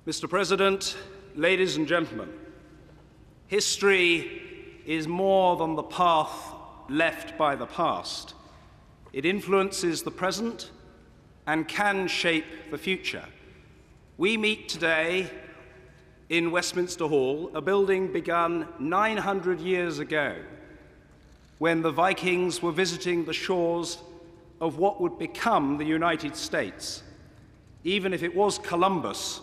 Mr. President, ladies and gentlemen, history is more than the path left by the past. It influences the present and can shape the future. We meet today in Westminster Hall, a building begun 900 years ago, when the Vikings were visiting the shores of what would become the United States, even if it was Columbus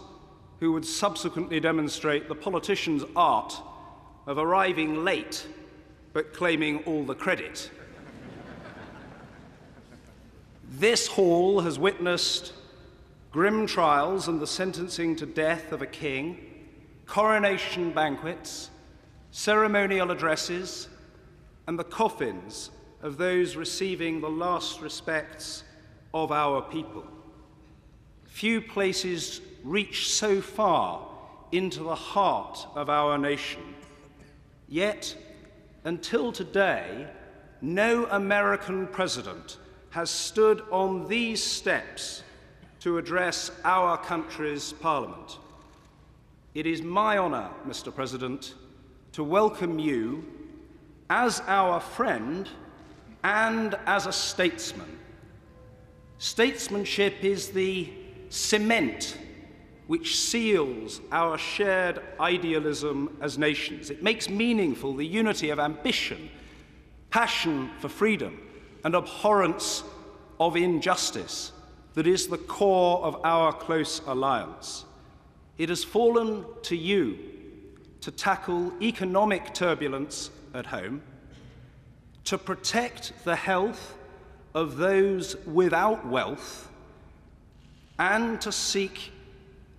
who would subsequently demonstrate the politician's art of arriving late but claiming all the credit. This hall has witnessed grim trials and the sentencing to death of a king, coronation banquets, ceremonial addresses, and the coffins of those receiving the last respects of our people. Few places reach so far into the heart of our nation. Yet, until today, no American president has stood on these steps to address our country's parliament. It is my honor, Mr. President, to welcome you as our friend and as a statesman. Statesmanship is the cement which seals our shared idealism as nations. It makes meaningful the unity of ambition, passion for freedom, and abhorrence of injustice that is the core of our close alliance. It has fallen to you to tackle economic turbulence at home, to protect the health of those without wealth, and to seek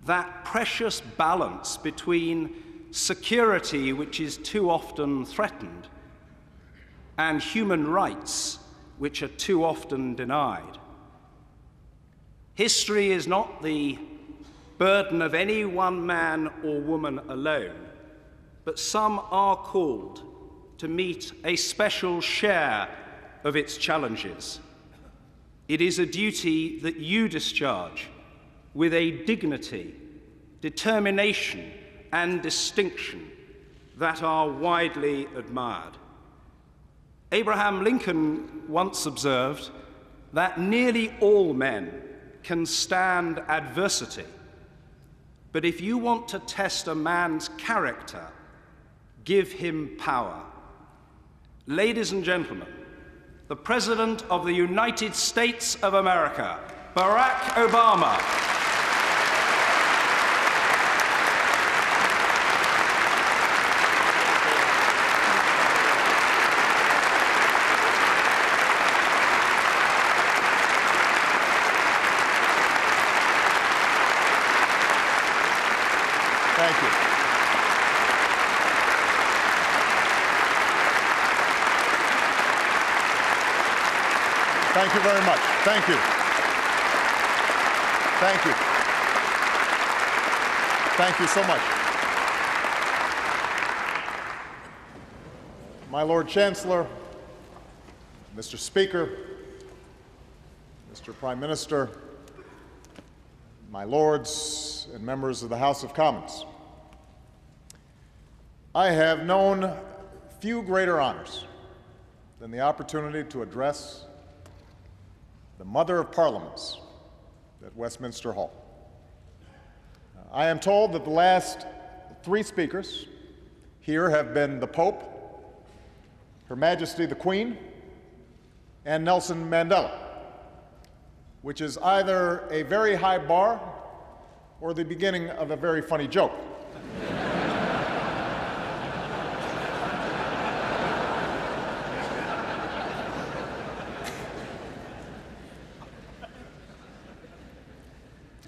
that precious balance between security, which is too often threatened, and human rights, which are too often denied. History is not the burden of any one man or woman alone, but some are called to meet a special share of its challenges. It is a duty that you discharge with a dignity, determination, and distinction that are widely admired. Abraham Lincoln once observed that nearly all men can stand adversity, but if you want to test a man's character, give him power. Ladies and gentlemen, the President of the United States of America, Barack Obama. Thank you. Thank you very much. Thank you. Thank you. Thank you so much. My Lord Chancellor, Mr. Speaker, Mr. Prime Minister, my lords and members of the House of Commons, I have known few greater honors than the opportunity to address the Mother of Parliaments at Westminster Hall. I am told that the last three speakers here have been the Pope, Her Majesty the Queen, and Nelson Mandela, which is either a very high bar or the beginning of a very funny joke.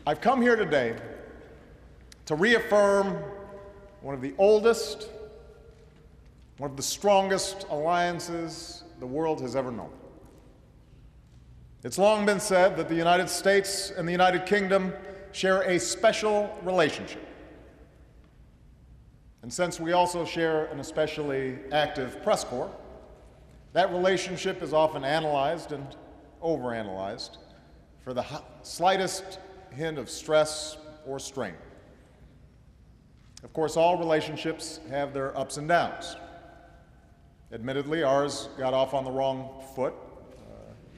I've come here today to reaffirm one of the oldest, one of the strongest alliances the world has ever known. It's long been said that the United States and the United Kingdom share a special relationship. And since we also share an especially active press corps, that relationship is often analyzed and overanalyzed for the slightest hint of stress or strain. Of course, all relationships have their ups and downs. Admittedly, ours got off on the wrong foot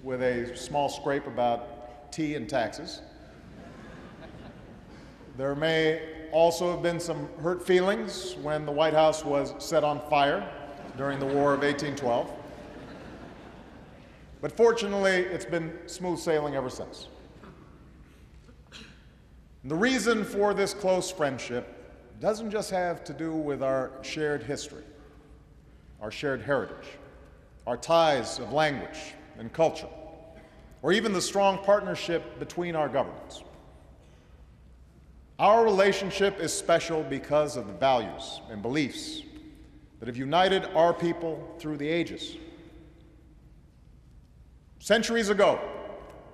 with a small scrape about tea and taxes. There may also have been some hurt feelings when the White House was set on fire during the War of 1812. But fortunately, it's been smooth sailing ever since. And the reason for this close friendship doesn't just have to do with our shared history, our shared heritage, our ties of language and culture, or even the strong partnership between our governments. Our relationship is special because of the values and beliefs that have united our people through the ages. Centuries ago,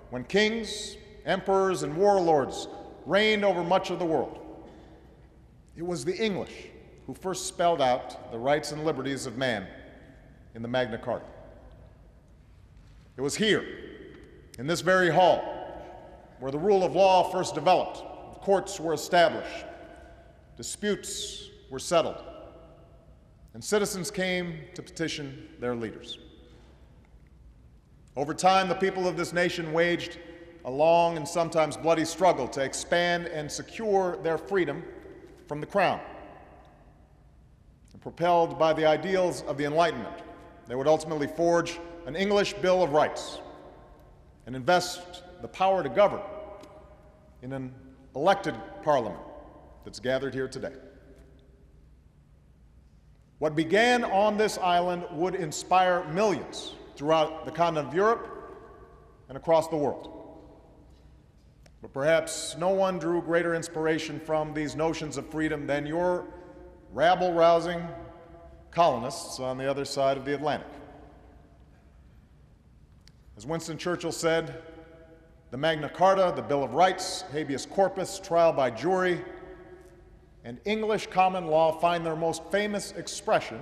when kings, emperors, and warlords reigned over much of the world, it was the English who first spelled out the rights and liberties of man in the Magna Carta. It was here, in this very hall, where the rule of law first developed, courts were established, disputes were settled, and citizens came to petition their leaders. Over time, the people of this nation waged a long and sometimes bloody struggle to expand and secure their freedom from the crown. And propelled by the ideals of the Enlightenment, they would ultimately forge an English Bill of Rights and invest the power to govern in an elected parliament that's gathered here today. What began on this island would inspire millions throughout the continent of Europe and across the world. But perhaps no one drew greater inspiration from these notions of freedom than your rabble-rousing colonists on the other side of the Atlantic. As Winston Churchill said, the Magna Carta, the Bill of Rights, habeas corpus, trial by jury, and English common law find their most famous expression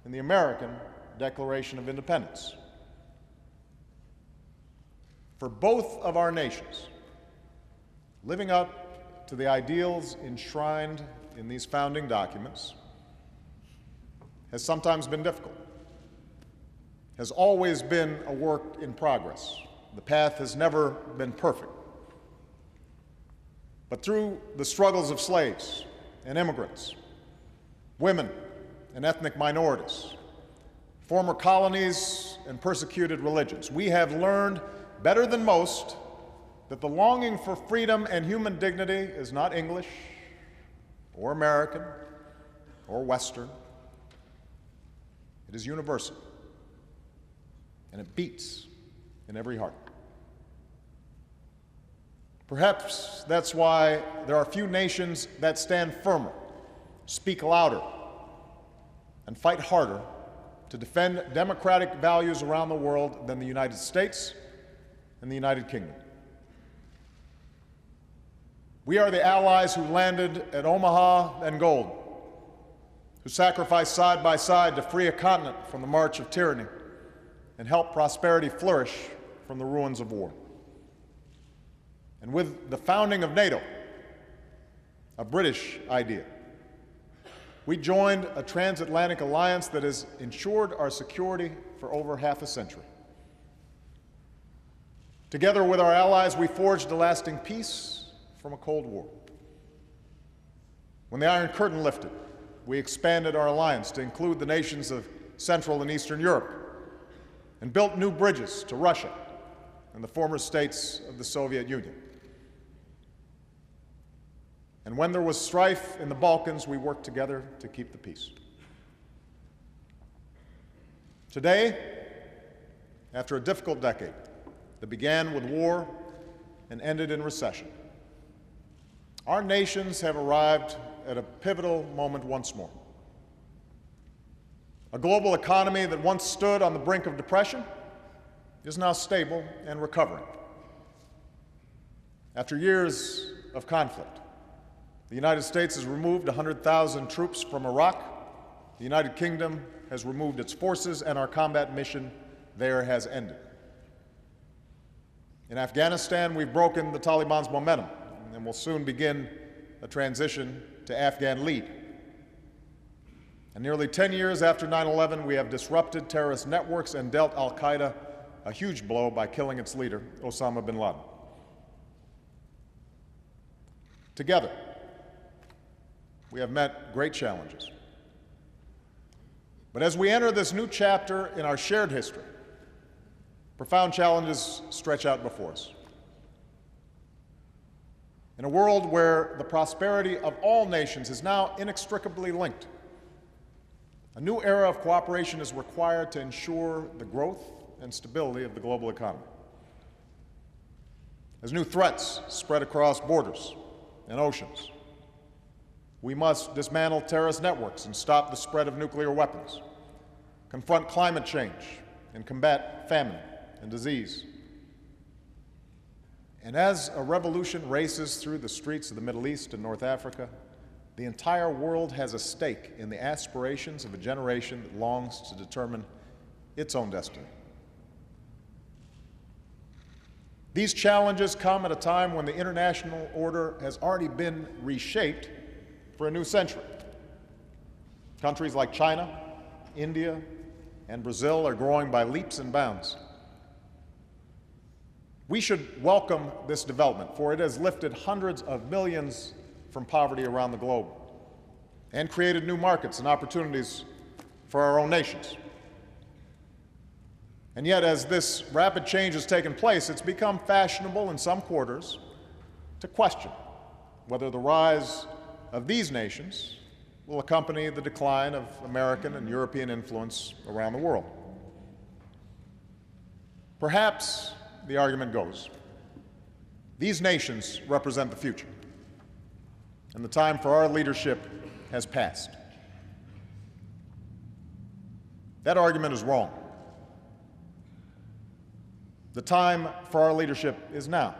in the American Declaration of Independence. For both of our nations, living up to the ideals enshrined in these founding documents has sometimes been difficult, has always been a work in progress. The path has never been perfect. But through the struggles of slaves and immigrants, women and ethnic minorities, former colonies and persecuted religions, we have learned better than most that the longing for freedom and human dignity is not English or American or Western. It is universal, and it beats in every heart. Perhaps that's why there are few nations that stand firmer, speak louder, and fight harder to defend democratic values around the world than the United States and the United Kingdom. We are the allies who landed at Omaha and Gold, who sacrificed side by side to free a continent from the march of tyranny and help prosperity flourish from the ruins of war. And with the founding of NATO, a British idea, we joined a transatlantic alliance that has ensured our security for over half a century. Together with our allies, we forged a lasting peace from a Cold War. When the Iron Curtain lifted, we expanded our alliance to include the nations of Central and Eastern Europe and built new bridges to Russia and the former states of the Soviet Union. And when there was strife in the Balkans, we worked together to keep the peace. Today, after a difficult decade that began with war and ended in recession, our nations have arrived at a pivotal moment once more. A global economy that once stood on the brink of depression is now stable and recovering. After years of conflict, the United States has removed 100,000 troops from Iraq, the United Kingdom has removed its forces, and our combat mission there has ended. In Afghanistan, we've broken the Taliban's momentum and will soon begin a transition to Afghan lead. And nearly 10 years after 9/11, we have disrupted terrorist networks and dealt al-Qaeda a huge blow by killing its leader, Osama bin Laden. Together, we have met great challenges. But as we enter this new chapter in our shared history, profound challenges stretch out before us. In a world where the prosperity of all nations is now inextricably linked, a new era of cooperation is required to ensure the growth and stability of the global economy. As new threats spread across borders and oceans, we must dismantle terrorist networks and stop the spread of nuclear weapons, confront climate change, and combat famine and disease. And as a revolution races through the streets of the Middle East and North Africa, the entire world has a stake in the aspirations of a generation that longs to determine its own destiny. These challenges come at a time when the international order has already been reshaped for a new century. Countries like China, India, and Brazil are growing by leaps and bounds. We should welcome this development, for it has lifted hundreds of millions from poverty around the globe and created new markets and opportunities for our own nations. And yet, as this rapid change has taken place, it's become fashionable in some quarters to question whether the rise of these nations will accompany the decline of American and European influence around the world. Perhaps, the argument goes, these nations represent the future, and the time for our leadership has passed. That argument is wrong. The time for our leadership is now.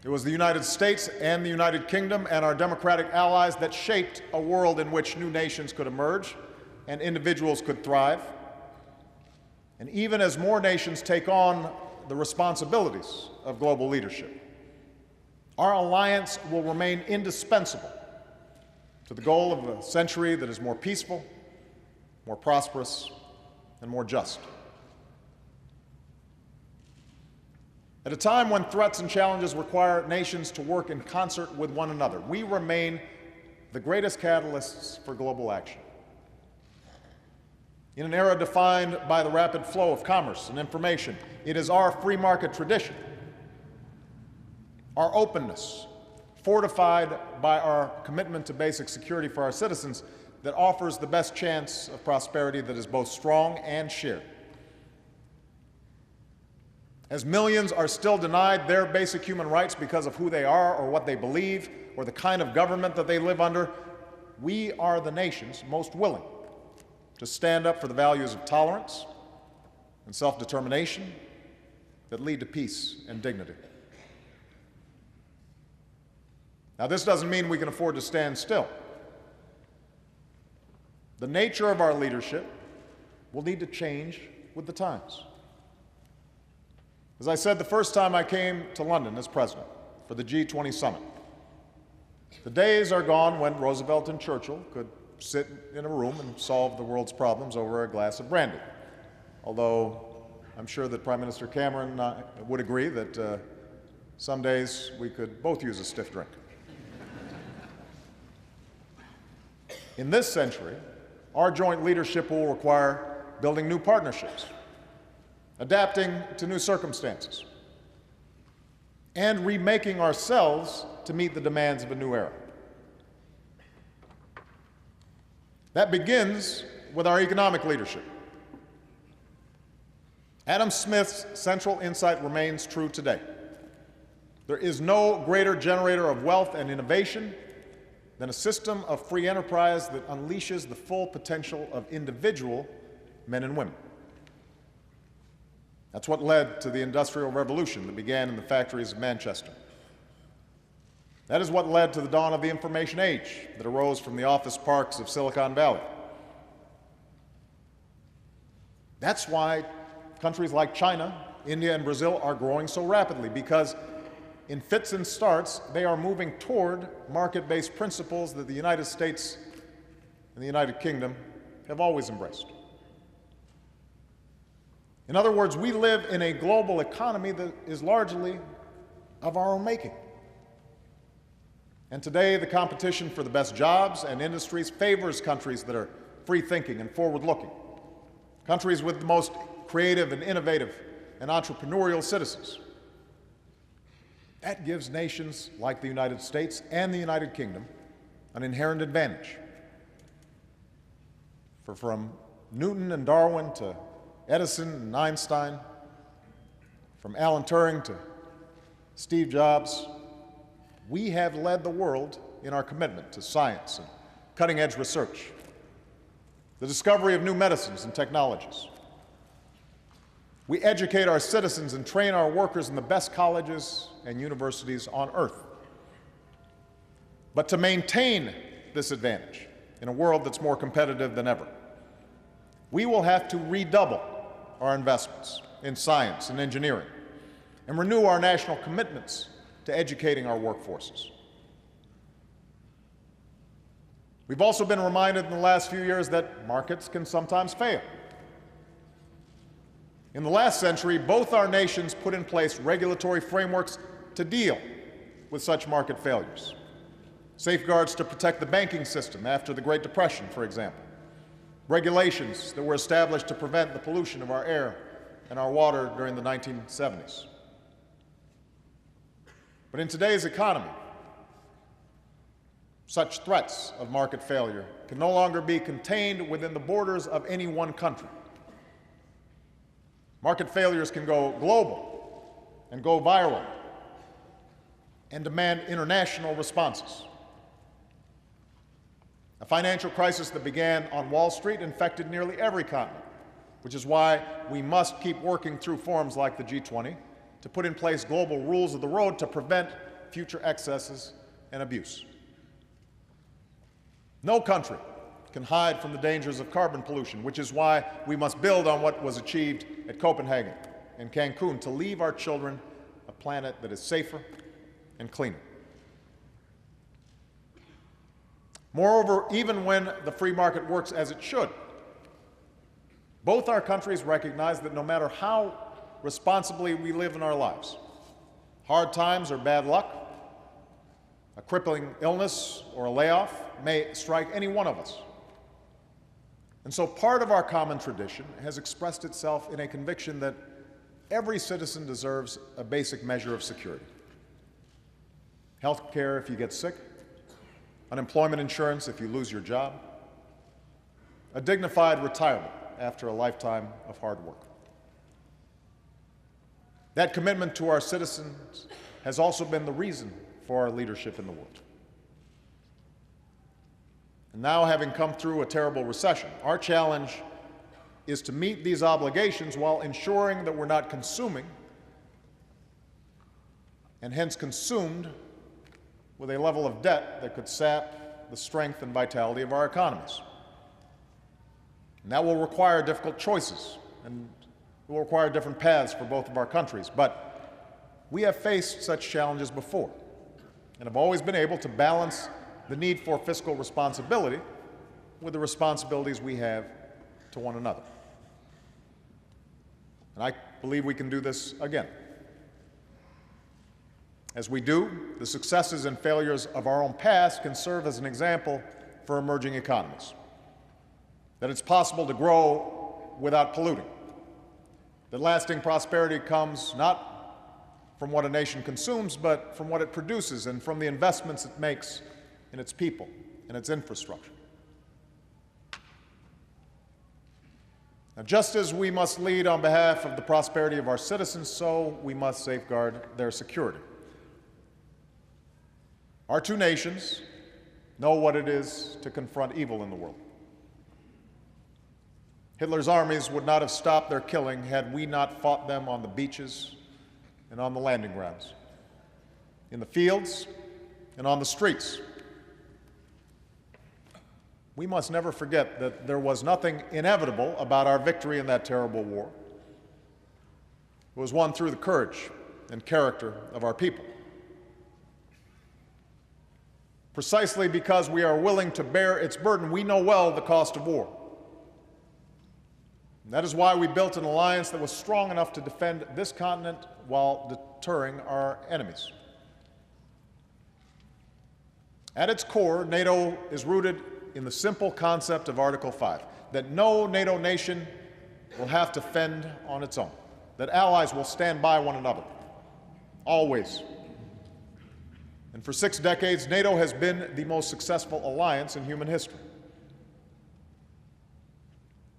It was the United States and the United Kingdom and our democratic allies that shaped a world in which new nations could emerge and individuals could thrive. And even as more nations take on the responsibilities of global leadership, our alliance will remain indispensable to the goal of a century that is more peaceful, more prosperous, and more just. At a time when threats and challenges require nations to work in concert with one another, we remain the greatest catalysts for global action. In an era defined by the rapid flow of commerce and information, it is our free market tradition, our openness, fortified by our commitment to basic security for our citizens, that offers the best chance of prosperity that is both strong and shared. As millions are still denied their basic human rights because of who they are or what they believe or the kind of government that they live under, we are the nations most willing to stand up for the values of tolerance and self-determination that lead to peace and dignity. Now, this doesn't mean we can afford to stand still. The nature of our leadership will need to change with the times. As I said the first time I came to London as president for the G20 summit, the days are gone when Roosevelt and Churchill could sit in a room and solve the world's problems over a glass of brandy. Although I'm sure that Prime Minister Cameron would agree that some days we could both use a stiff drink. In this century, our joint leadership will require building new partnerships, adapting to new circumstances, and remaking ourselves to meet the demands of a new era. That begins with our economic leadership. Adam Smith's central insight remains true today. There is no greater generator of wealth and innovation than a system of free enterprise that unleashes the full potential of individual men and women. That's what led to the Industrial Revolution that began in the factories of Manchester. That is what led to the dawn of the information age that arose from the office parks of Silicon Valley. That's why countries like China, India, and Brazil are growing so rapidly, because in fits and starts, they are moving toward market-based principles that the United States and the United Kingdom have always embraced. In other words, we live in a global economy that is largely of our own making. And today, the competition for the best jobs and industries favors countries that are free-thinking and forward-looking, countries with the most creative and innovative and entrepreneurial citizens. That gives nations like the United States and the United Kingdom an inherent advantage. For from Newton and Darwin to Edison and Einstein, from Alan Turing to Steve Jobs, we have led the world in our commitment to science and cutting-edge research, the discovery of new medicines and technologies. We educate our citizens and train our workers in the best colleges and universities on earth. But to maintain this advantage in a world that's more competitive than ever, we will have to redouble our investments in science and engineering and renew our national commitments to educating our workforces. We've also been reminded in the last few years that markets can sometimes fail. In the last century, both our nations put in place regulatory frameworks to deal with such market failures. Safeguards to protect the banking system after the Great Depression, for example. Regulations that were established to prevent the pollution of our air and our water during the 1970s. But in today's economy, such threats of market failure can no longer be contained within the borders of any one country. Market failures can go global and go viral and demand international responses. A financial crisis that began on Wall Street infected nearly every continent, which is why we must keep working through forums like the G20 to put in place global rules of the road to prevent future excesses and abuse. No country can hide from the dangers of carbon pollution, which is why we must build on what was achieved at Copenhagen and Cancun to leave our children a planet that is safer and cleaner. Moreover, even when the free market works as it should, both our countries recognize that no matter how responsibly we live in our lives, hard times or bad luck, a crippling illness or a layoff may strike any one of us. And so part of our common tradition has expressed itself in a conviction that every citizen deserves a basic measure of security. Health care if you get sick, unemployment insurance if you lose your job, a dignified retirement after a lifetime of hard work. That commitment to our citizens has also been the reason for our leadership in the world. And now, having come through a terrible recession, our challenge is to meet these obligations while ensuring that we're not consuming and hence consumed with a level of debt that could sap the strength and vitality of our economies. And that will require difficult choices and will require different paths for both of our countries. But we have faced such challenges before and have always been able to balance the need for fiscal responsibility with the responsibilities we have to one another. And I believe we can do this again. As we do, the successes and failures of our own past can serve as an example for emerging economies. That it's possible to grow without polluting. That lasting prosperity comes not from what a nation consumes, but from what it produces and from the investments it makes in its people and its infrastructure. Now, just as we must lead on behalf of the prosperity of our citizens, so we must safeguard their security. Our two nations know what it is to confront evil in the world. Hitler's armies would not have stopped their killing had we not fought them on the beaches and on the landing grounds, in the fields and on the streets. We must never forget that there was nothing inevitable about our victory in that terrible war. It was won through the courage and character of our people. Precisely because we are willing to bear its burden, we know well the cost of war. And that is why we built an alliance that was strong enough to defend this continent while deterring our enemies. At its core, NATO is rooted in the simple concept of Article 5, that no NATO nation will have to fend on its own, that allies will stand by one another, always. And for 6 decades, NATO has been the most successful alliance in human history.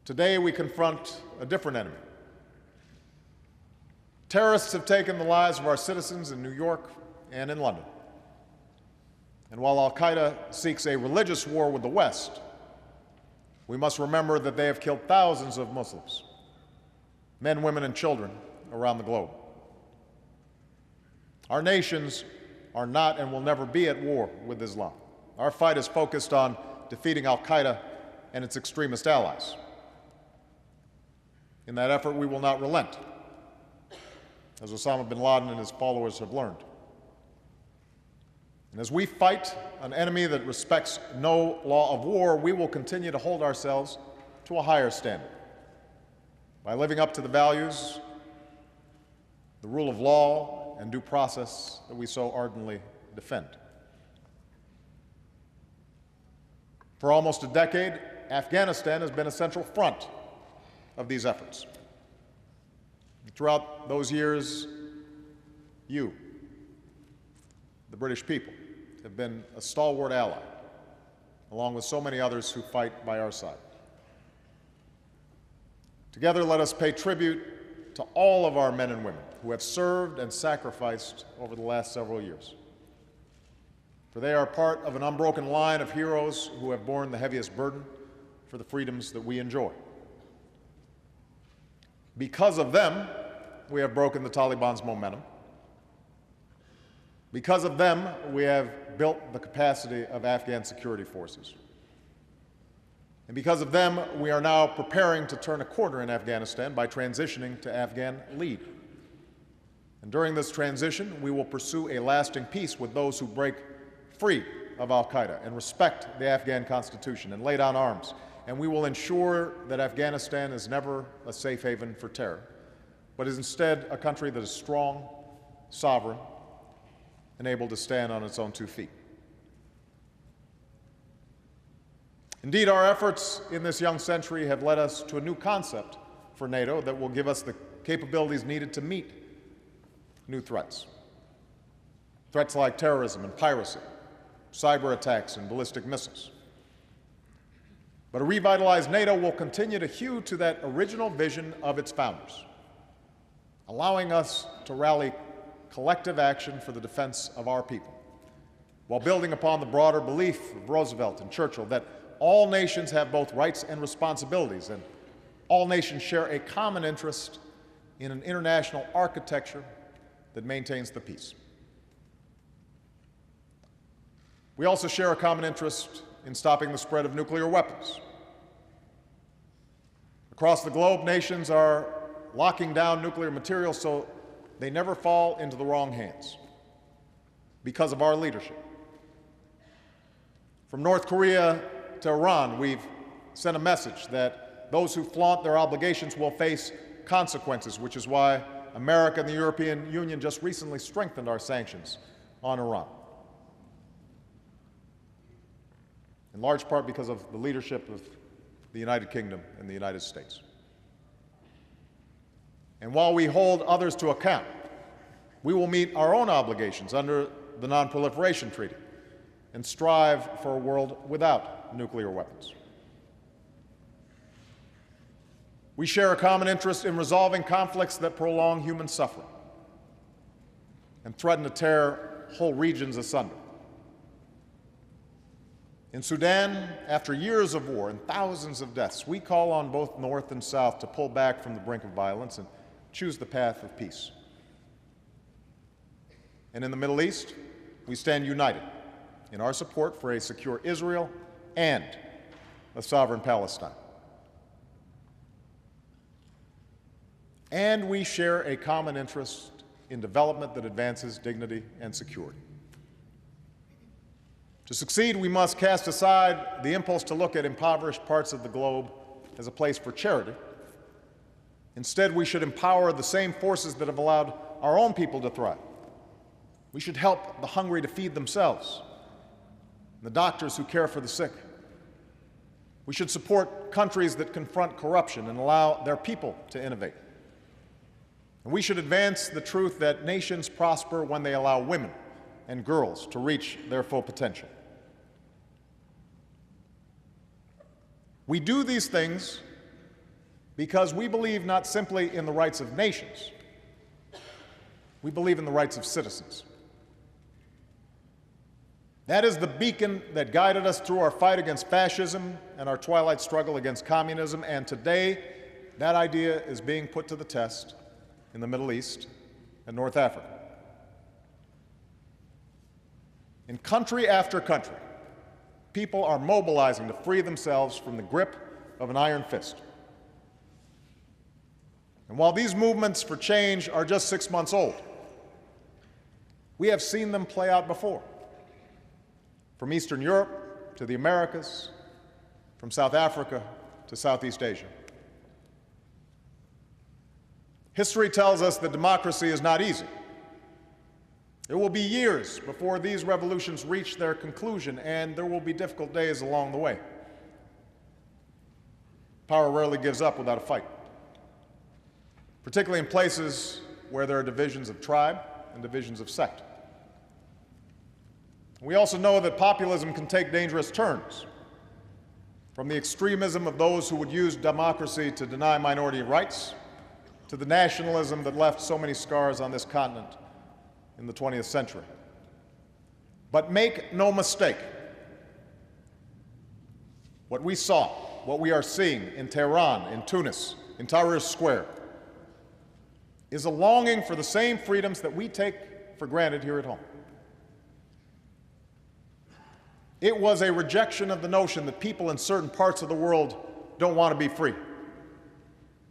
Today, we confront a different enemy. Terrorists have taken the lives of our citizens in New York and in London. And while al-Qaeda seeks a religious war with the West, we must remember that they have killed thousands of Muslims, men, women, and children around the globe. Our nations are not and will never be at war with Islam. Our fight is focused on defeating al-Qaeda and its extremist allies. In that effort, we will not relent, as Osama bin Laden and his followers have learned. And as we fight an enemy that respects no law of war, we will continue to hold ourselves to a higher standard by living up to the values, the rule of law, and due process that we so ardently defend. For almost a decade, Afghanistan has been a central front of these efforts. Throughout those years, you, the British people, have been a stalwart ally, along with so many others who fight by our side. Together, let us pay tribute to all of our men and women who have served and sacrificed over the last several years. For they are part of an unbroken line of heroes who have borne the heaviest burden for the freedoms that we enjoy. Because of them, we have broken the Taliban's momentum. Because of them, we have built the capacity of Afghan security forces. And because of them, we are now preparing to turn a corner in Afghanistan by transitioning to Afghan lead. And during this transition, we will pursue a lasting peace with those who break free of al-Qaeda and respect the Afghan constitution and lay down arms. And we will ensure that Afghanistan is never a safe haven for terror, but is instead a country that is strong, sovereign, and able to stand on its own 2 feet. Indeed, our efforts in this young century have led us to a new concept for NATO that will give us the capabilities needed to meet new threats. Threats like terrorism and piracy, cyber attacks and ballistic missiles. But a revitalized NATO will continue to hew to that original vision of its founders, allowing us to rally collective action for the defense of our people, while building upon the broader belief of Roosevelt and Churchill that all nations have both rights and responsibilities, and all nations share a common interest in an international architecture that maintains the peace. We also share a common interest in stopping the spread of nuclear weapons. Across the globe, nations are locking down nuclear materials so they never fall into the wrong hands because of our leadership. From North Korea to Iran, we've sent a message that those who flaunt their obligations will face consequences, which is why America and the European Union just recently strengthened our sanctions on Iran, in large part because of the leadership of the United Kingdom and the United States. And while we hold others to account, we will meet our own obligations under the Non-Proliferation Treaty and strive for a world without nuclear weapons. We share a common interest in resolving conflicts that prolong human suffering and threaten to tear whole regions asunder. In Sudan, after years of war and thousands of deaths, we call on both North and South to pull back from the brink of violence and choose the path of peace. And in the Middle East, we stand united in our support for a secure Israel and a sovereign Palestine. And we share a common interest in development that advances dignity and security. To succeed, we must cast aside the impulse to look at impoverished parts of the globe as a place for charity. Instead, we should empower the same forces that have allowed our own people to thrive. We should help the hungry to feed themselves, and the doctors who care for the sick. We should support countries that confront corruption and allow their people to innovate. And we should advance the truth that nations prosper when they allow women and girls to reach their full potential. We do these things because we believe not simply in the rights of nations, we believe in the rights of citizens. That is the beacon that guided us through our fight against fascism and our twilight struggle against communism, and today that idea is being put to the test in the Middle East and North Africa. In country after country, people are mobilizing to free themselves from the grip of an iron fist. And while these movements for change are just 6 months old, we have seen them play out before. From Eastern Europe to the Americas, from South Africa to Southeast Asia. History tells us that democracy is not easy. It will be years before these revolutions reach their conclusion, and there will be difficult days along the way. Power rarely gives up without a fight, particularly in places where there are divisions of tribe and divisions of sect. We also know that populism can take dangerous turns, from the extremism of those who would use democracy to deny minority rights, to the nationalism that left so many scars on this continent in the 20th century. But make no mistake, what we saw, what we are seeing in Tehran, in Tunis, in Tahrir Square, is a longing for the same freedoms that we take for granted here at home. It was a rejection of the notion that people in certain parts of the world don't want to be free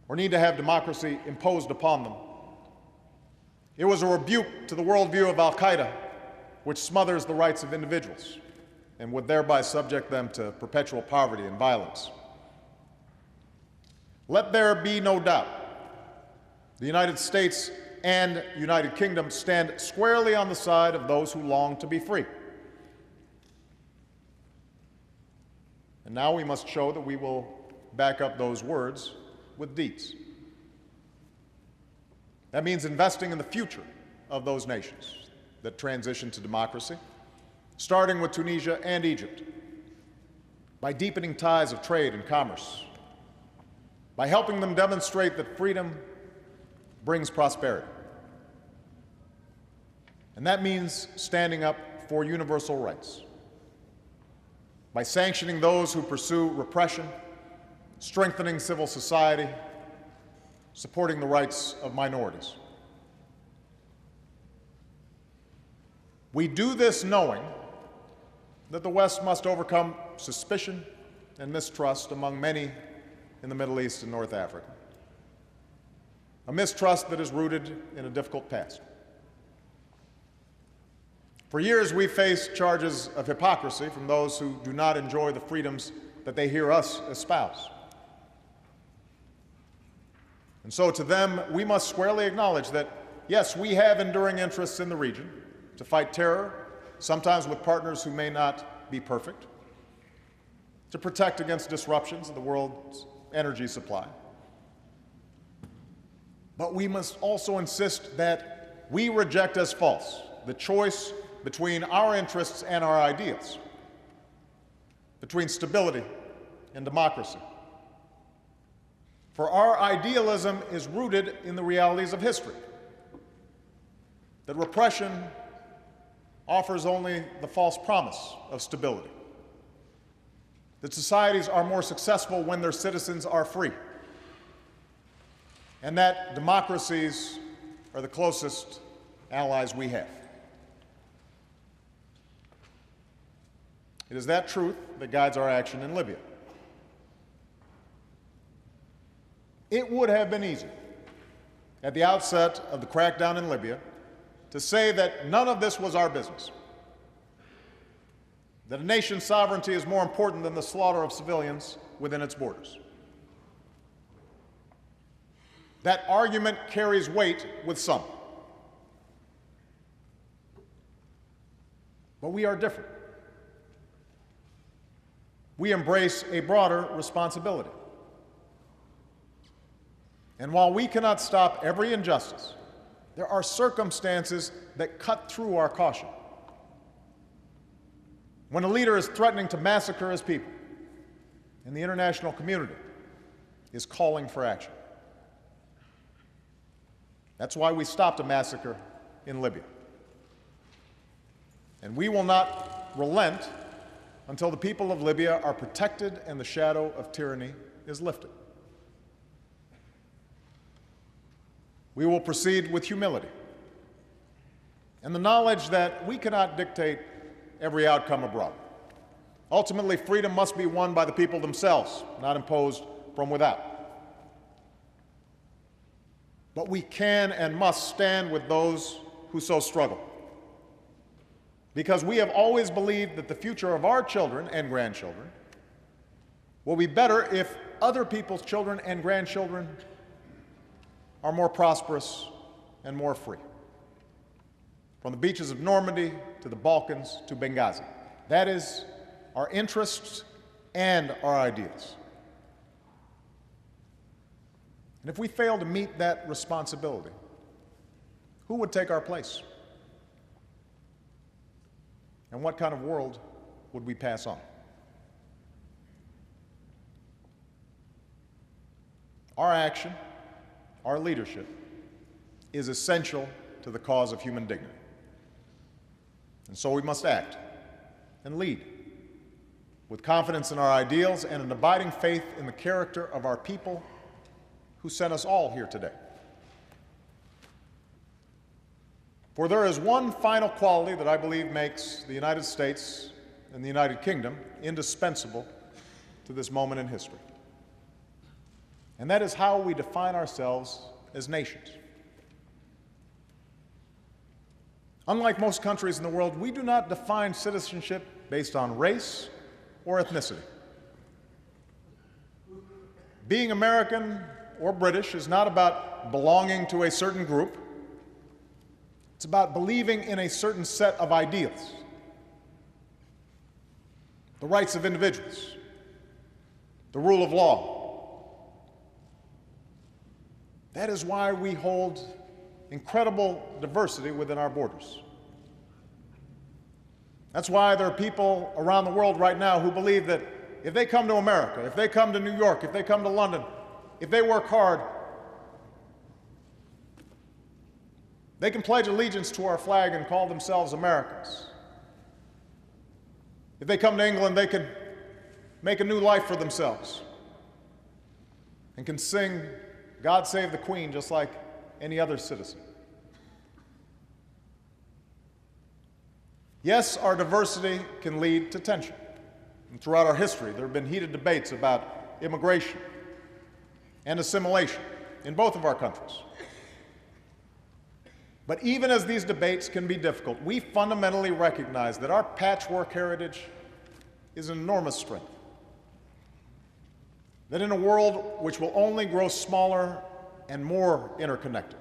or need to have democracy imposed upon them. It was a rebuke to the worldview of al-Qaeda, which smothers the rights of individuals and would thereby subject them to perpetual poverty and violence. Let there be no doubt, the United States and United Kingdom stand squarely on the side of those who long to be free. And now we must show that we will back up those words with deeds. That means investing in the future of those nations that transition to democracy, starting with Tunisia and Egypt, by deepening ties of trade and commerce, by helping them demonstrate that freedom brings prosperity. And that means standing up for universal rights, by sanctioning those who pursue repression, strengthening civil society, supporting the rights of minorities. We do this knowing that the West must overcome suspicion and mistrust among many in the Middle East and North Africa, a mistrust that is rooted in a difficult past. For years, we've faced charges of hypocrisy from those who do not enjoy the freedoms that they hear us espouse. And so to them, we must squarely acknowledge that, yes, we have enduring interests in the region to fight terror, sometimes with partners who may not be perfect, to protect against disruptions of the world's energy supply. But we must also insist that we reject as false the choice between our interests and our ideals, between stability and democracy. For our idealism is rooted in the realities of history, that repression offers only the false promise of stability, that societies are more successful when their citizens are free, and that democracies are the closest allies we have. It is that truth that guides our action in Libya. It would have been easy, at the outset of the crackdown in Libya, to say that none of this was our business. that a nation's sovereignty is more important than the slaughter of civilians within its borders. That argument carries weight with some. But we are different. We embrace a broader responsibility. And while we cannot stop every injustice, there are circumstances that cut through our caution. When a leader is threatening to massacre his people, and the international community is calling for action. That's why we stopped a massacre in Libya. And we will not relent until the people of Libya are protected and the shadow of tyranny is lifted. We will proceed with humility and the knowledge that we cannot dictate every outcome abroad. Ultimately, freedom must be won by the people themselves, not imposed from without. But we can and must stand with those who so struggle, because we have always believed that the future of our children and grandchildren will be better if other people's children and grandchildren are more prosperous and more free. From the beaches of Normandy to the Balkans to Benghazi. That is our interests and our ideals. And if we fail to meet that responsibility, who would take our place? And what kind of world would we pass on? Our action, our leadership, is essential to the cause of human dignity. And so we must act and lead with confidence in our ideals and an abiding faith in the character of our people who sent us all here today. For there is one final quality that I believe makes the United States and the United Kingdom indispensable to this moment in history. And that is how we define ourselves as nations. Unlike most countries in the world, we do not define citizenship based on race or ethnicity. Being American or British is not about belonging to a certain group. It's about believing in a certain set of ideals. The rights of individuals, the rule of law. That is why we hold incredible diversity within our borders. That's why there are people around the world right now who believe that if they come to America, if they come to New York, if they come to London, if they work hard, they can pledge allegiance to our flag and call themselves Americans. If they come to England, they can make a new life for themselves and can sing God Save the Queen just like any other citizen. Yes, our diversity can lead to tension. And throughout our history, there have been heated debates about immigration and assimilation in both of our countries. But even as these debates can be difficult, we fundamentally recognize that our patchwork heritage is an enormous strength. That in a world which will only grow smaller and more interconnected,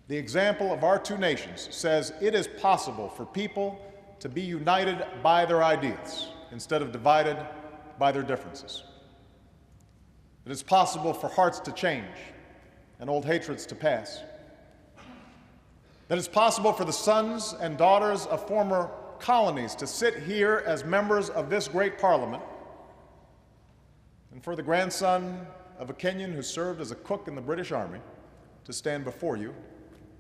the example of our two nations says it is possible for people to be united by their ideals instead of divided by their differences. It is possible for hearts to change and old hatreds to pass. That it's possible for the sons and daughters of former colonies to sit here as members of this great parliament, and for the grandson of a Kenyan who served as a cook in the British Army to stand before you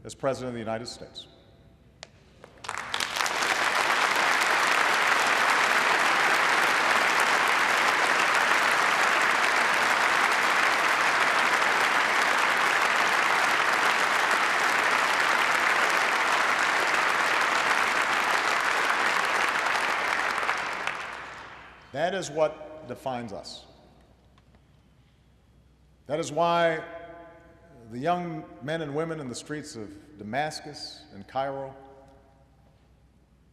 as President of the United States. That is what defines us. That is why the young men and women in the streets of Damascus and Cairo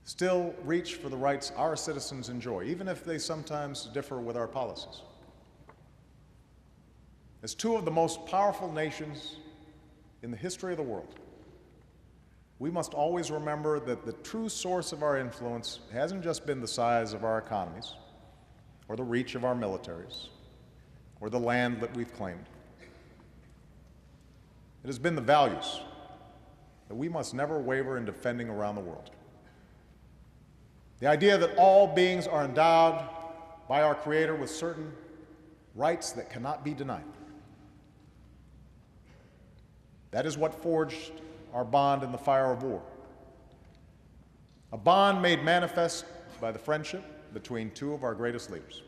still reach for the rights our citizens enjoy, even if they sometimes differ with our policies. As two of the most powerful nations in the history of the world, we must always remember that the true source of our influence hasn't just been the size of our economies, or the reach of our militaries, or the land that we've claimed. It has been the values that we must never waver in defending around the world. The idea that all beings are endowed by our Creator with certain rights that cannot be denied. That is what forged our bond in the fire of war. A bond made manifest by the friendship between two of our greatest leaders.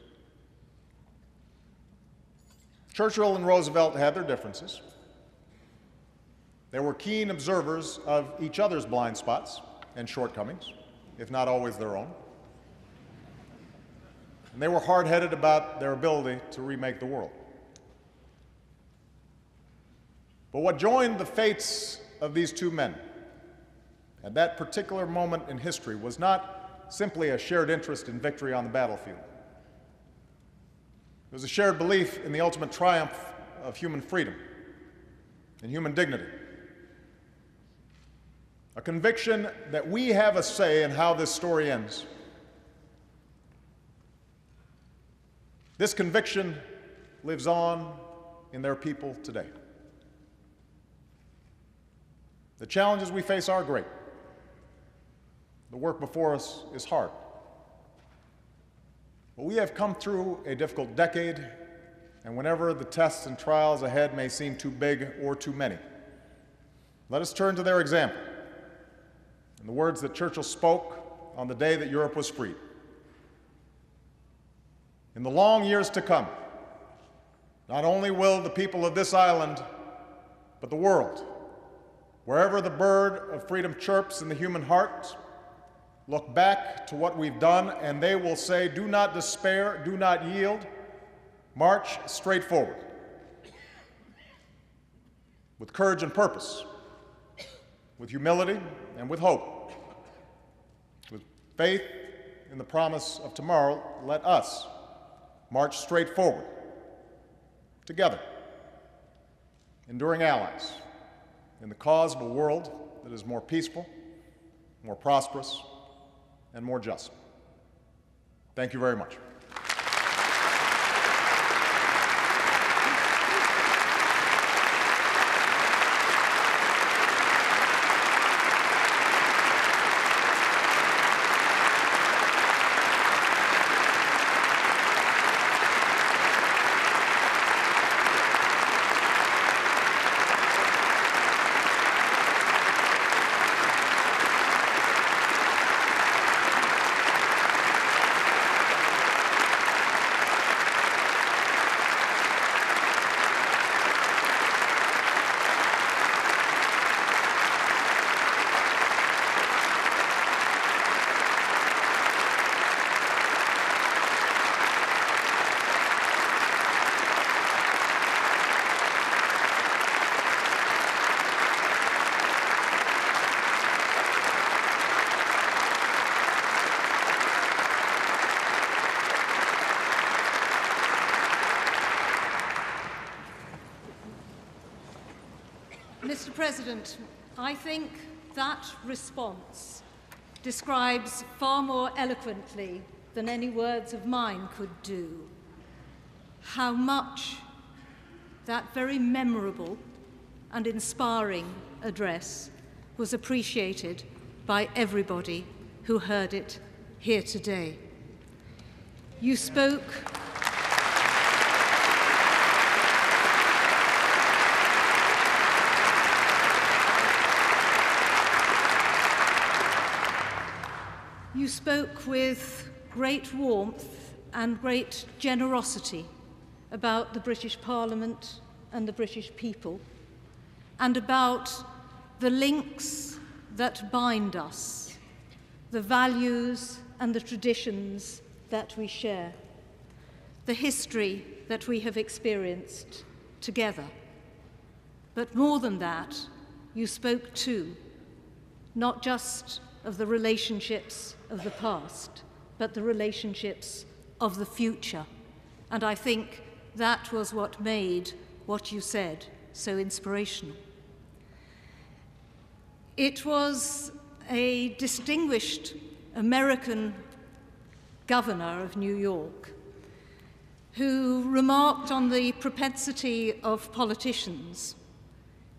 Churchill and Roosevelt had their differences. They were keen observers of each other's blind spots and shortcomings, if not always their own. And they were hard-headed about their ability to remake the world. But what joined the fates of these two men at that particular moment in history was not simply a shared interest in victory on the battlefield. It was a shared belief in the ultimate triumph of human freedom and human dignity. A conviction that we have a say in how this story ends. This conviction lives on in their people today. The challenges we face are great. The work before us is hard. But we have come through a difficult decade, and whenever the tests and trials ahead may seem too big or too many, let us turn to their example and the words that Churchill spoke on the day that Europe was freed. In the long years to come, not only will the people of this island, but the world, wherever the bird of freedom chirps in the human heart, look back to what we've done, and they will say, do not despair, do not yield, march straight forward. With courage and purpose, with humility and with hope, with faith in the promise of tomorrow, let us march straight forward, together, enduring allies, in the cause of a world that is more peaceful, more prosperous, and more just. Thank you very much. Mr. President, I think that response describes far more eloquently than any words of mine could do how much that very memorable and inspiring address was appreciated by everybody who heard it here today. You spoke with great warmth and great generosity about the British Parliament and the British people, and about the links that bind us, the values and the traditions that we share, the history that we have experienced together. But more than that, you spoke too, not just of the relationships of the past, but the relationships of the future. And I think that was what made what you said so inspirational. It was a distinguished American governor of New York who remarked on the propensity of politicians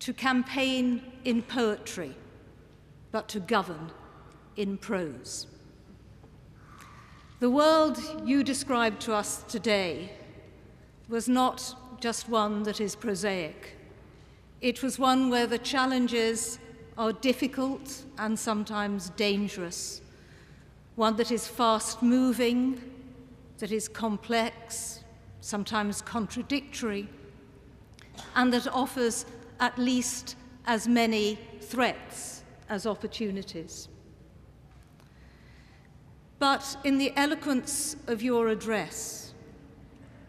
to campaign in poetry, but to govern in prose. The world you described to us today was not just one that is prosaic. It was one where the challenges are difficult and sometimes dangerous, one that is fast-moving, that is complex, sometimes contradictory, and that offers at least as many threats as opportunities. But in the eloquence of your address,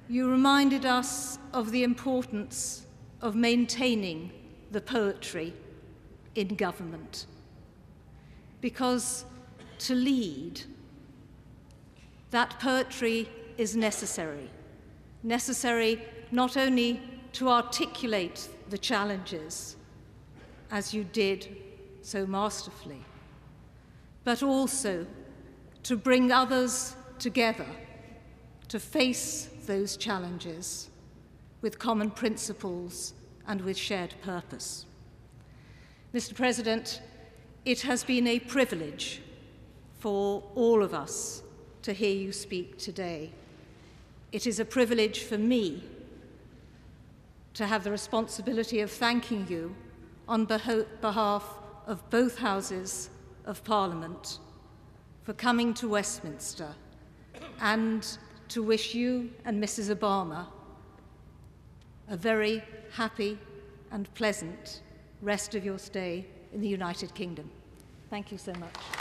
you reminded us of the importance of maintaining the poetry in government. Because to lead, that poetry is necessary. Necessary not only to articulate the challenges, as you did so masterfully, but also to bring others together to face those challenges with common principles and with shared purpose. Mr. President, it has been a privilege for all of us to hear you speak today. It is a privilege for me to have the responsibility of thanking you on behalf of both Houses of Parliament for coming to Westminster, and to wish you and Mrs. Obama a very happy and pleasant rest of your stay in the United Kingdom. Thank you so much.